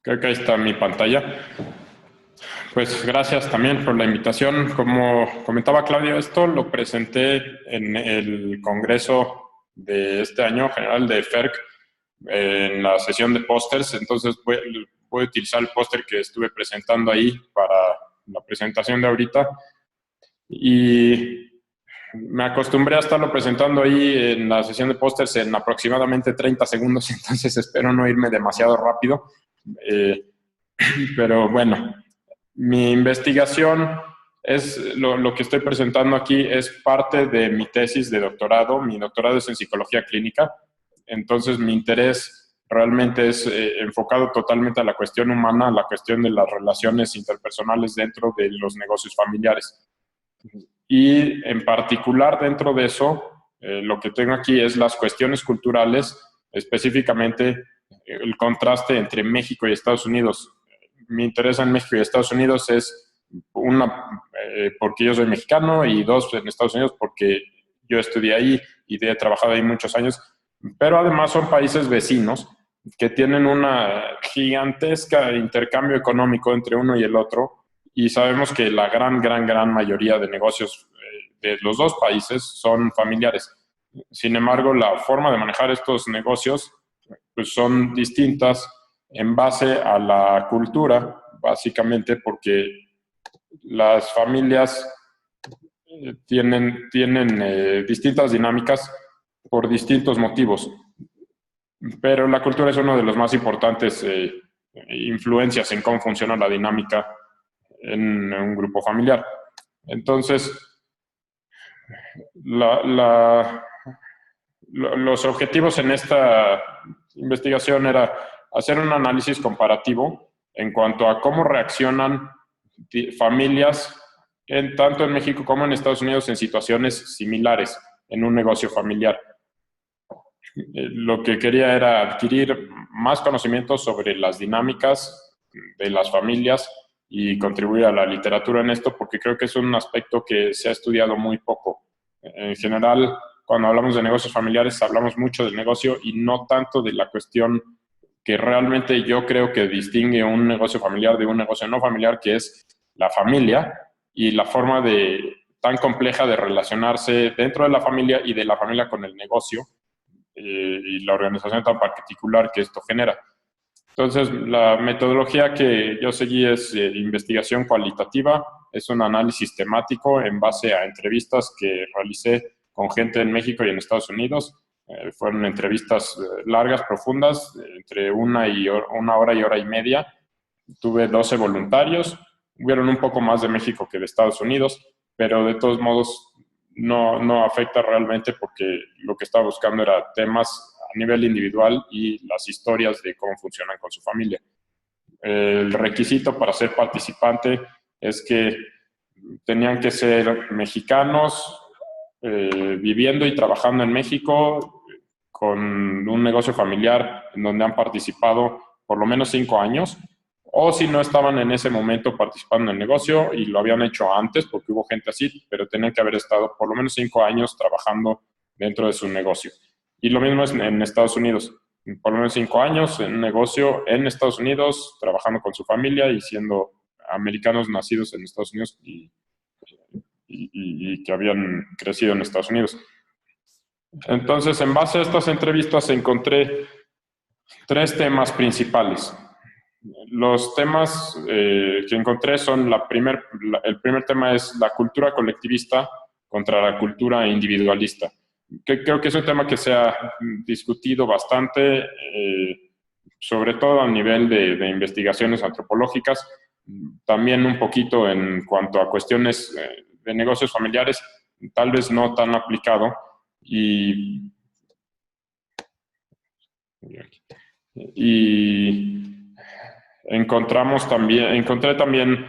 Creo que ahí está mi pantalla. Pues gracias también por la invitación. Como comentaba Claudio, esto lo presenté en el congreso de este año general de FERC en la sesión de pósters. Entonces voy a utilizar el póster que estuve presentando ahí para la presentación de ahorita. Y me acostumbré a estarlo presentando ahí en la sesión de pósters en aproximadamente 30 segundos, entonces espero no irme demasiado rápido. Pero bueno, mi investigación es lo que estoy presentando aquí es parte de mi tesis de doctorado. Mi doctorado es en psicología clínica, entonces mi interés realmente es enfocado totalmente a la cuestión humana, a la cuestión de las relaciones interpersonales dentro de los negocios familiares. Y en particular dentro de eso, lo que tengo aquí es las cuestiones culturales, específicamente el contraste entre México y Estados Unidos. Mi interés en México y Estados Unidos es porque yo soy mexicano, y dos, en Estados Unidos porque yo estudié ahí y he trabajado ahí muchos años, pero además son países vecinos que tienen una gigantesca intercambio económico entre uno y el otro, y sabemos que la gran mayoría de negocios de los dos países son familiares. Sin embargo, la forma de manejar estos negocios pues son distintas en base a la cultura, básicamente porque las familias tienen distintas dinámicas por distintos motivos, pero la cultura es uno de los más importantes influencias en cómo funciona la dinámica en un grupo familiar. Entonces, los objetivos en esta investigación era hacer un análisis comparativo en cuanto a cómo reaccionan familias tanto en México como en Estados Unidos en situaciones similares en un negocio familiar. Lo que quería era adquirir más conocimientos sobre las dinámicas de las familias y contribuir a la literatura en esto, porque creo que es un aspecto que se ha estudiado muy poco. En general, cuando hablamos de negocios familiares, hablamos mucho del negocio y no tanto de la cuestión que realmente yo creo que distingue un negocio familiar de un negocio no familiar, que es la familia y la forma tan compleja de relacionarse dentro de la familia y de la familia con el negocio y la organización tan particular que esto genera. Entonces, la metodología que yo seguí es investigación cualitativa, es un análisis temático en base a entrevistas que realicé con gente en México y en Estados Unidos. Fueron entrevistas largas, profundas, entre una hora y hora y media. Tuve 12 voluntarios, hubieron un poco más de México que de Estados Unidos, pero de todos modos no afecta realmente porque lo que estaba buscando era temas a nivel individual y las historias de cómo funcionan con su familia. El requisito para ser participante es que tenían que ser mexicanos, viviendo y trabajando en México, con un negocio familiar en donde han participado por lo menos 5 años, o si no estaban en ese momento participando en el negocio y lo habían hecho antes, porque hubo gente así, pero tenían que haber estado por lo menos 5 años trabajando dentro de su negocio. Y lo mismo es en Estados Unidos, por lo menos 5 años en un negocio en Estados Unidos, trabajando con su familia y siendo americanos nacidos en Estados Unidos y que habían crecido en Estados Unidos. Entonces, en base a estas entrevistas encontré 3 temas principales. Los temas que encontré son el primer tema es la cultura colectivista contra la cultura individualista. Creo que es un tema que se ha discutido bastante, sobre todo a nivel de investigaciones antropológicas, también un poquito en cuanto a cuestiones de negocios familiares, tal vez no tan aplicado, y encontré también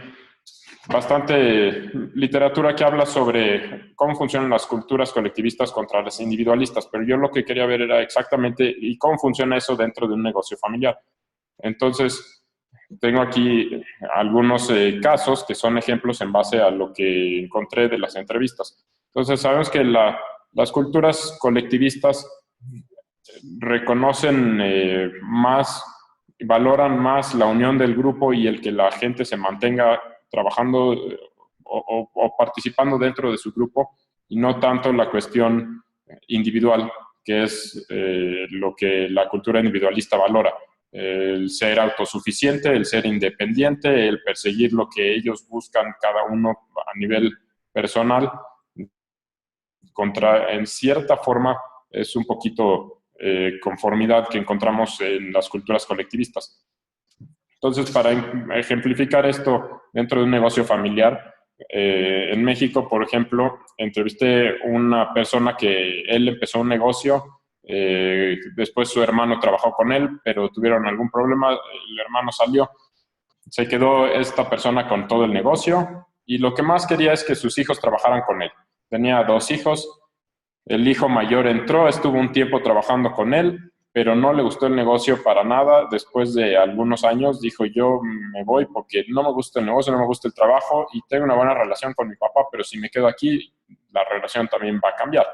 bastante literatura que habla sobre cómo funcionan las culturas colectivistas contra las individualistas, pero yo lo que quería ver era exactamente y cómo funciona eso dentro de un negocio familiar. Entonces, tengo aquí algunos casos que son ejemplos en base a lo que encontré de las entrevistas. Entonces, sabemos que las culturas colectivistas reconocen más valoran más la unión del grupo y el que la gente se mantenga trabajando o participando dentro de su grupo, y no tanto la cuestión individual, que es lo que la cultura individualista valora. El ser autosuficiente, el ser independiente, el perseguir lo que ellos buscan cada uno a nivel personal, en cierta forma es un poquito conformidad que encontramos en las culturas colectivistas. Entonces, para ejemplificar esto dentro de un negocio familiar, en México, por ejemplo, entrevisté una persona que él empezó un negocio, después su hermano trabajó con él, pero tuvieron algún problema, el hermano salió, se quedó esta persona con todo el negocio y lo que más quería es que sus hijos trabajaran con él. Tenía 2 hijos, el hijo mayor entró, estuvo un tiempo trabajando con él, pero no le gustó el negocio para nada. Después de algunos años dijo, yo me voy porque no me gusta el negocio, no me gusta el trabajo y tengo una buena relación con mi papá, pero si me quedo aquí, la relación también va a cambiar.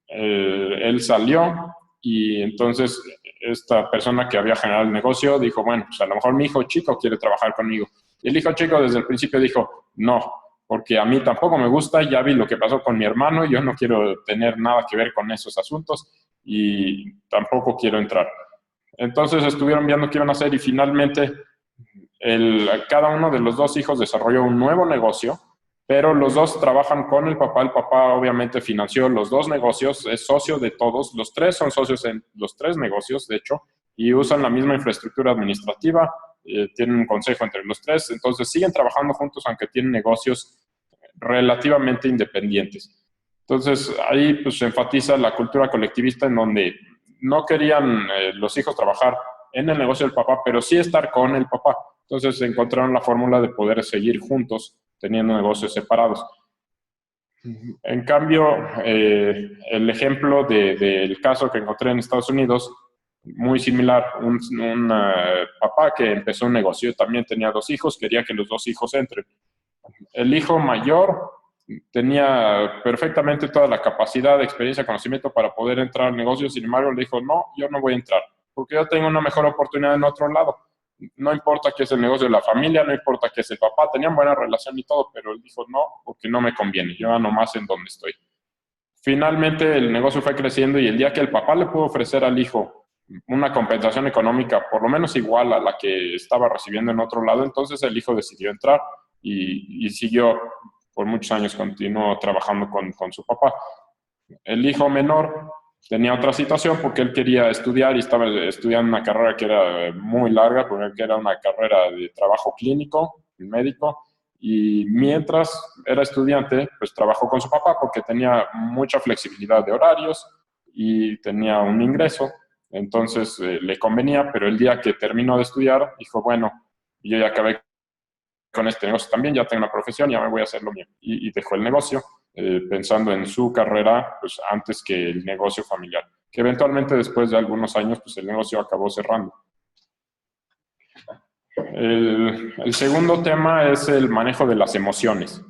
Él salió y entonces esta persona que había generado el negocio dijo, bueno, pues a lo mejor mi hijo chico quiere trabajar conmigo. Y el hijo chico desde el principio dijo, no, porque a mí tampoco me gusta, ya vi lo que pasó con mi hermano, yo no quiero tener nada que ver con esos asuntos y tampoco quiero entrar. Entonces estuvieron viendo qué iban a hacer y finalmente cada uno de los 2 hijos desarrolló un nuevo negocio, pero los 2 trabajan con el papá obviamente financió los 2 negocios, es socio de todos, los 3 son socios en los 3 negocios, de hecho, y usan la misma infraestructura administrativa, tienen un consejo entre los 3, entonces siguen trabajando juntos aunque tienen negocios relativamente independientes. Entonces, ahí pues, se enfatiza la cultura colectivista en donde no querían los hijos trabajar en el negocio del papá, pero sí estar con el papá. Entonces, encontraron la fórmula de poder seguir juntos teniendo negocios separados. En cambio, el ejemplo del caso que encontré en Estados Unidos, muy similar, un papá que empezó un negocio, también tenía 2 hijos, quería que los 2 hijos entren. El hijo mayor tenía perfectamente toda la capacidad, experiencia, conocimiento para poder entrar al negocio, sin embargo le dijo, no, yo no voy a entrar, porque yo tengo una mejor oportunidad en otro lado. No importa que es el negocio de la familia, no importa que es el papá, tenían buena relación y todo, pero él dijo, no, porque no me conviene, yo gano más en donde estoy. Finalmente el negocio fue creciendo y el día que el papá le pudo ofrecer al hijo una compensación económica por lo menos igual a la que estaba recibiendo en otro lado, entonces el hijo decidió entrar y siguió por muchos años, continuó trabajando con su papá. El hijo menor tenía otra situación porque él quería estudiar y estaba estudiando una carrera que era muy larga, porque era una carrera de trabajo clínico, médico, y mientras era estudiante, pues trabajó con su papá porque tenía mucha flexibilidad de horarios y tenía un ingreso, entonces le convenía, pero el día que terminó de estudiar, dijo, bueno, yo ya acabé con este negocio también, ya tengo una profesión, ya me voy a hacer lo mío. Y dejó el negocio pensando en su carrera pues, antes que el negocio familiar, que eventualmente después de algunos años pues, el negocio acabó cerrando. El segundo tema es el manejo de las emociones.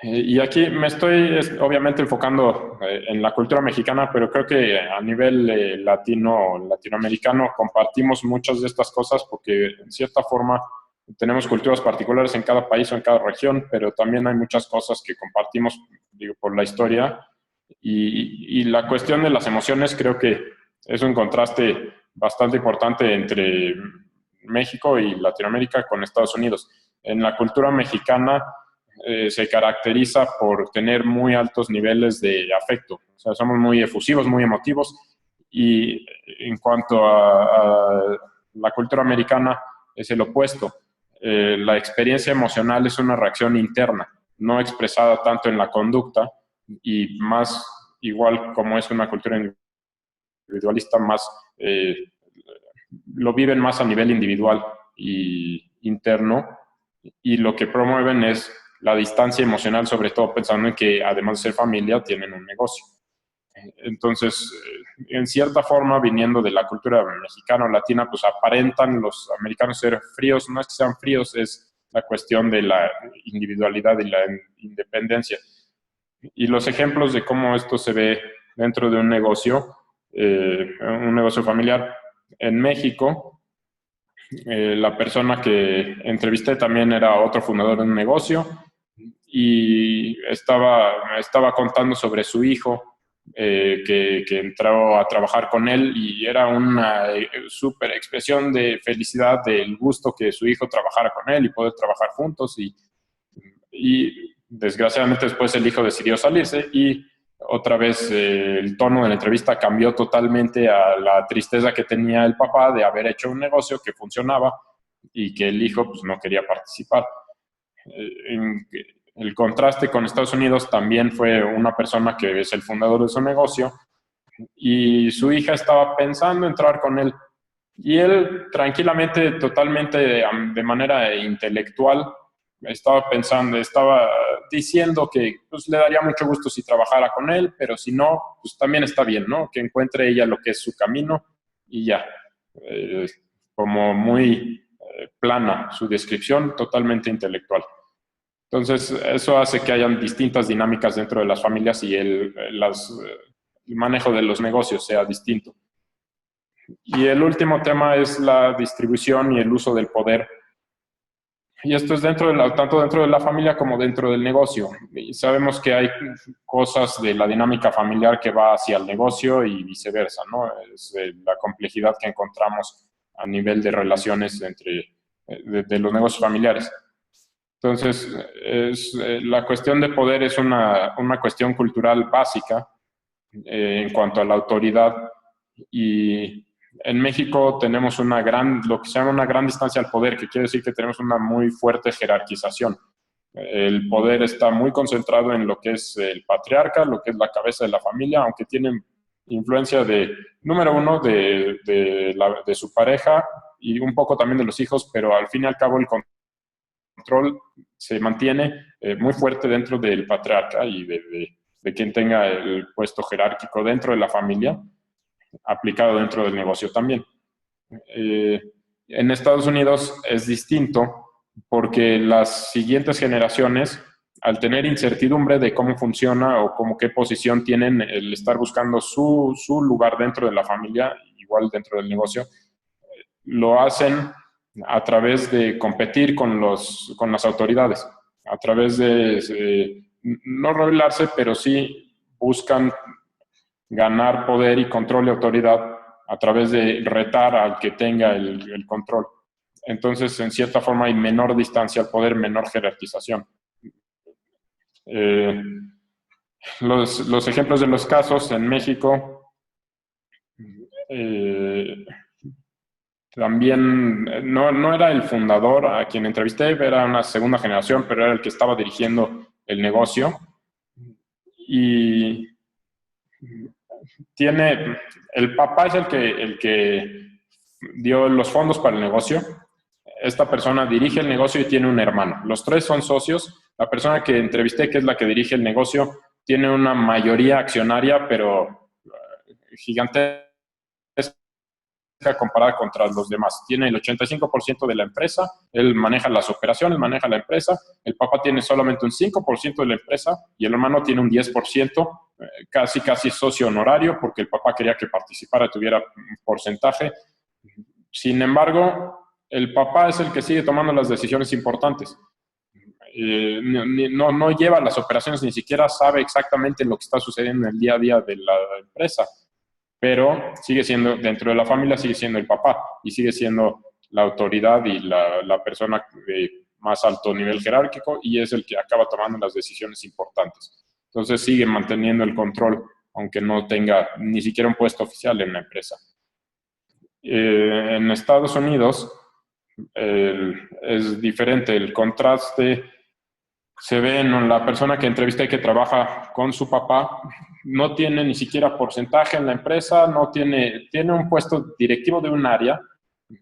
Y aquí me estoy obviamente enfocando en la cultura mexicana, pero creo que a nivel latinoamericano compartimos muchas de estas cosas porque en cierta forma tenemos culturas particulares en cada país o en cada región, pero también hay muchas cosas que compartimos, digo, por la historia. Y la cuestión de las emociones creo que es un contraste bastante importante entre México y Latinoamérica con Estados Unidos. En la cultura mexicana se caracteriza por tener muy altos niveles de afecto. O sea, somos muy efusivos, muy emotivos. Y en cuanto a la cultura americana, es el opuesto. La experiencia emocional es una reacción interna, no expresada tanto en la conducta y más igual como es una cultura individualista, más lo viven más a nivel individual y interno, y lo que promueven es la distancia emocional, sobre todo pensando en que además de ser familia, tienen un negocio. Entonces, en cierta forma, viniendo de la cultura mexicana o latina, pues aparentan los americanos ser fríos. No es que sean fríos, es la cuestión de la individualidad y la independencia. Y los ejemplos de cómo esto se ve dentro de un negocio familiar, en México, la persona que entrevisté también era otro fundador de un negocio y me estaba contando sobre su hijo que entró a trabajar con él y era una súper expresión de felicidad del gusto que su hijo trabajara con él y poder trabajar juntos y desgraciadamente después el hijo decidió salirse y otra vez el tono de la entrevista cambió totalmente a la tristeza que tenía el papá de haber hecho un negocio que funcionaba y que el hijo pues, no quería participar. El contraste con Estados Unidos también fue una persona que es el fundador de su negocio y su hija estaba pensando entrar con él. Y él tranquilamente, totalmente de manera intelectual, estaba diciendo que pues, le daría mucho gusto si trabajara con él, pero si no, pues también está bien, ¿no? Que encuentre ella lo que es su camino y ya. Eh, Como muy plana su descripción, totalmente intelectual. Entonces, eso hace que hayan distintas dinámicas dentro de las familias y el manejo de los negocios sea distinto. Y el último tema es la distribución y el uso del poder. Y esto es tanto dentro de la familia como dentro del negocio. Y sabemos que hay cosas de la dinámica familiar que va hacia el negocio y viceversa, ¿no? Es la complejidad que encontramos a nivel de relaciones de los negocios familiares. Entonces, la cuestión de poder es una cuestión cultural básica en cuanto a la autoridad y en México tenemos lo que se llama una gran distancia al poder, que quiere decir que tenemos una muy fuerte jerarquización. El poder está muy concentrado en lo que es el patriarca, lo que es la cabeza de la familia, aunque tienen influencia número uno, de su pareja y un poco también de los hijos, pero al fin y al cabo el control se mantiene muy fuerte dentro del patriarca y de quien tenga el puesto jerárquico dentro de la familia, aplicado dentro del negocio también. En Estados Unidos es distinto porque las siguientes generaciones, al tener incertidumbre de cómo funciona o qué posición tienen, el estar buscando su lugar dentro de la familia, igual dentro del negocio, lo hacen a través de competir con las autoridades, a través de no rebelarse, pero sí buscan ganar poder y control y autoridad a través de retar al que tenga el control. Entonces, en cierta forma, hay menor distancia al poder, menor jerarquización. Eh, los ejemplos de los casos en México, eh, también no era el fundador a quien entrevisté, era una segunda generación, pero era el que estaba dirigiendo el negocio. Y el papá es el que dio los fondos para el negocio. Esta persona dirige el negocio y tiene un hermano. Los tres son socios. La persona que entrevisté, que es la que dirige el negocio, tiene una mayoría accionaria, pero gigantesca comparada contra los demás. Tiene el 85% de la empresa, él maneja las operaciones, maneja la empresa, el papá tiene solamente un 5% de la empresa y el hermano tiene un 10%, casi socio honorario, porque el papá quería que participara, tuviera un porcentaje. Sin embargo, el papá es el que sigue tomando las decisiones importantes. No lleva las operaciones, ni siquiera sabe exactamente lo que está sucediendo en el día a día de la empresa, pero sigue siendo, dentro de la familia, sigue siendo el papá y sigue siendo la autoridad y la persona de más alto nivel jerárquico y es el que acaba tomando las decisiones importantes. Entonces sigue manteniendo el control, aunque no tenga ni siquiera un puesto oficial en la empresa. En Estados Unidos es diferente, el contraste se ve en la persona que entrevisté que trabaja con su papá, no tiene ni siquiera porcentaje en la empresa, tiene un puesto directivo de un área,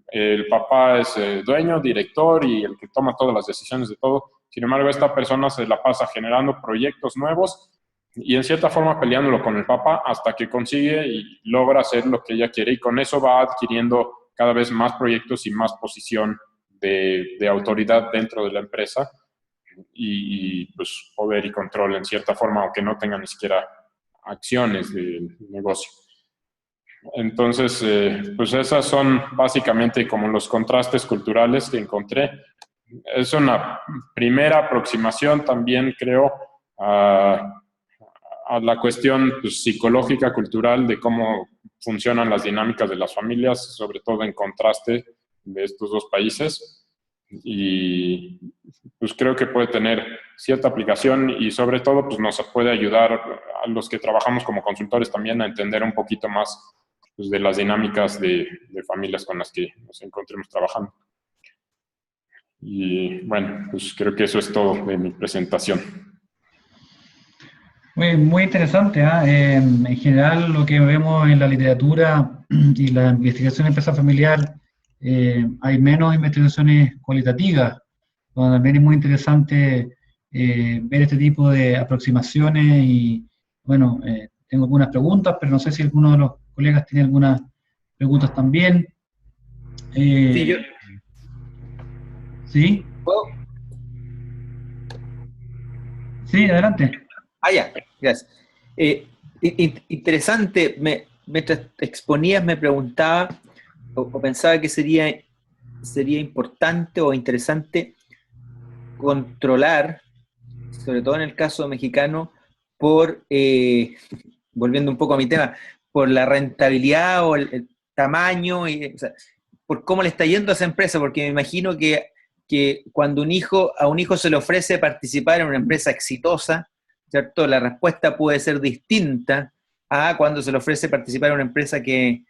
el papá es dueño, director y el que toma todas las decisiones de todo. Sin embargo, esta persona se la pasa generando proyectos nuevos y en cierta forma peleándolo con el papá hasta que consigue y logra hacer lo que ella quiere y con eso va adquiriendo cada vez más proyectos y más posición de autoridad dentro de la empresa y pues poder y control en cierta forma, aunque no tenga ni siquiera acciones del negocio. Entonces, pues esas son básicamente como los contrastes culturales que encontré. Es una primera aproximación también, creo, a la cuestión pues, psicológica, cultural, de cómo funcionan las dinámicas de las familias, sobre todo en contraste de estos dos países. Y pues creo que puede tener cierta aplicación y sobre todo pues nos puede ayudar a los que trabajamos como consultores también a entender un poquito más pues, de las dinámicas de familias con las que nos encontremos trabajando. Y bueno, pues creo que eso es todo de mi presentación. Muy interesante, ¿ah? En general, lo que vemos en la literatura y la investigación de empresa familiar, hay menos investigaciones cualitativas. Bueno, también es muy interesante ver este tipo de aproximaciones y, bueno, tengo algunas preguntas, pero no sé si alguno de los colegas tiene algunas preguntas también. Sí, yo ¿Sí? puedo. Sí, adelante. Ya, gracias. Interesante, mientras te exponías me preguntaba o pensaba que sería importante o interesante controlar, sobre todo en el caso mexicano, volviendo un poco a mi tema, por la rentabilidad o el tamaño, o sea, por cómo le está yendo a esa empresa, porque me imagino que cuando a un hijo se le ofrece participar en una empresa exitosa, ¿cierto? La respuesta puede ser distinta a cuando se le ofrece participar en una empresa que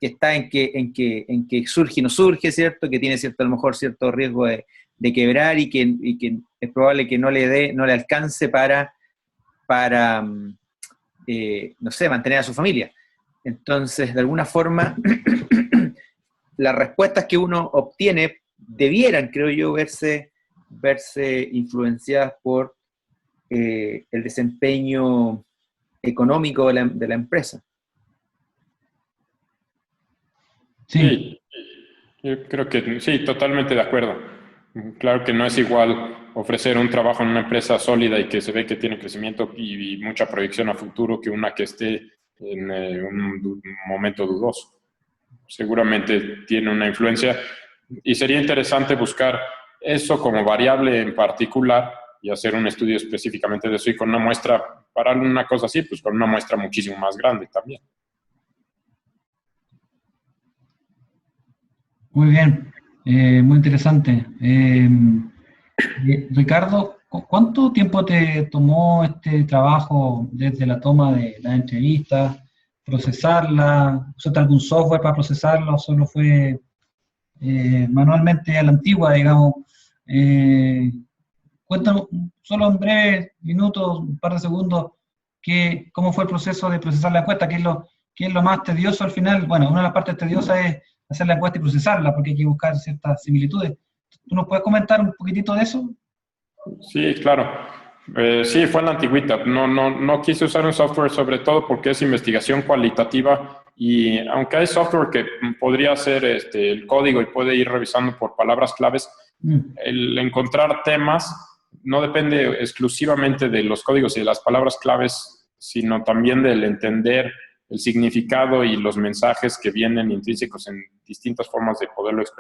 está en que surge y no surge, ¿cierto? Que tiene a lo mejor cierto riesgo de quebrar y que es probable que no le alcance para no sé, mantener a su familia. Entonces, de alguna forma, las respuestas que uno obtiene debieran, creo yo, verse influenciadas por el desempeño económico de la empresa. Sí. Sí, yo creo que sí, totalmente de acuerdo. Claro que no es igual ofrecer un trabajo en una empresa sólida y que se ve que tiene crecimiento y mucha proyección a futuro que una que esté en un momento dudoso. Seguramente tiene una influencia y sería interesante buscar eso como variable en particular y hacer un estudio específicamente de eso y con una muestra, para una cosa así, pues con una muestra muchísimo más grande también. Muy bien, muy interesante. Ricardo, ¿cuánto tiempo te tomó este trabajo desde la toma de la entrevista, procesarla? ¿Usaste algún software para procesarla o solo fue manualmente a la antigua, digamos? Cuéntanos, solo en breves minutos, un par de segundos, cómo fue el proceso de procesar la encuesta, qué es lo más tedioso al final. Bueno, una de las partes tediosas es hacer la encuesta y procesarla, porque hay que buscar ciertas similitudes. ¿Tú nos puedes comentar un poquitito de eso? Sí, claro. Sí, fue en la antigüita. No quise usar un software sobre todo porque es investigación cualitativa y aunque hay software que podría hacer el código y puede ir revisando por palabras claves, el encontrar temas no depende exclusivamente de los códigos y de las palabras claves, sino también del entender el significado y los mensajes que vienen intrínsecos en distintas formas de poderlo expresar.